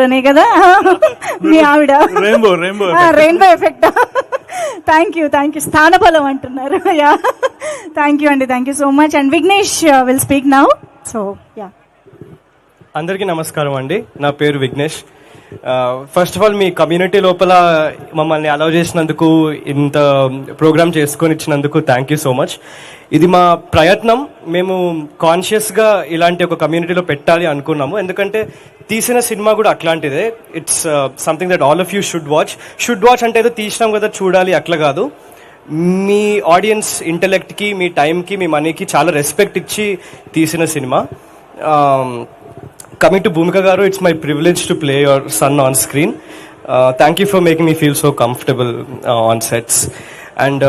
అనే కదా మీ ఆవిడ rainbow rainbow effect. Thank you స్థానబలం అంటున్నారు. Yeah thank you so much. And Vignesh will speak now. So yeah, అందరికీ నమస్కారం అండి. నా పేరు Vignesh. First of all me community లోపల మమ్మల్ని అలౌ చేసినందుకు, ఇంత ప్రోగ్రామ్ చేసుకొని ఇచ్చినందుకు థ్యాంక్ యూ సో మచ్. ఇది మా ప్రయత్నం. మేము కాన్షియస్గా ఇలాంటి ఒక కమ్యూనిటీలో పెట్టాలి అనుకున్నాము, ఎందుకంటే తీసిన సినిమా కూడా అట్లాంటిదే. It's something that all of you should watch అంటే ఏదో తీసినాం కదా చూడాలి అట్లా కాదు. మీ ఆడియన్స్ ఇంటెలెక్ట్కి, మీ టైంకి, మీ మనీకి చాలా రెస్పెక్ట్ ఇచ్చి తీసిన cinema. Coming to Bhumika Garu, it's my privilege to play your son on screen. Thank you for making me feel so comfortable on sets. And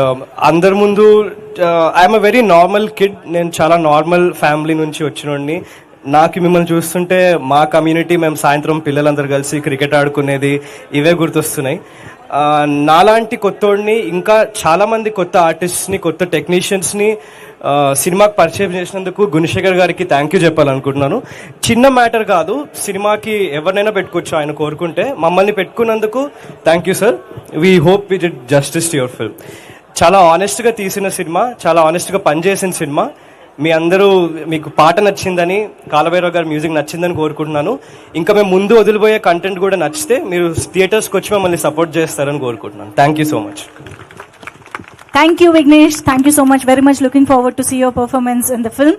అందరి ముందు I'm a very normal kid. నేను చాలా normal family నుంచి వచ్చినోడిని. నాకు మిమ్మల్ని చూస్తుంటే మా community, మేము సాయంత్రం పిల్లలందరూ కలిసి క్రికెట్ ఆడుకునేది, ఇవే గుర్తొస్తున్నాయి. నాలాంటి కొత్తోడిని, ఇంకా చాలామంది కొత్త ఆర్టిస్ట్ని, కొత్త టెక్నీషియన్స్ని సినిమాకి పరిచయం చేసినందుకు గుణశేఖర్ గారికి థ్యాంక్ యూ చెప్పాలనుకుంటున్నాను. చిన్న మ్యాటర్ కాదు, సినిమాకి ఎవరినైనా పెట్టుకోవచ్చు ఆయన కోరుకుంటే. మమ్మల్ని పెట్టుకున్నందుకు thank you sir. We hope we did justice to your film. చాలా ఆనెస్ట్గా తీసిన సినిమా, చాలా ఆనెస్ట్గా పనిచేసిన సినిమా. మీ అందరూ, మీకు పాట నచ్చిందని, కాలభైరవ్ గారి మ్యూజిక్ నచ్చిందని కోరుకుంటున్నాను. ఇంకా మేము ముందు వదిలిపోయే కంటెంట్ కూడా నచ్చితే మీరు థియేటర్స్కి వచ్చి మమ్మల్ని సపోర్ట్ చేస్తారని కోరుకుంటున్నాను. Thank you so much. Thank you Vignesh, thank you so much. Very much looking forward to see your performance in the film.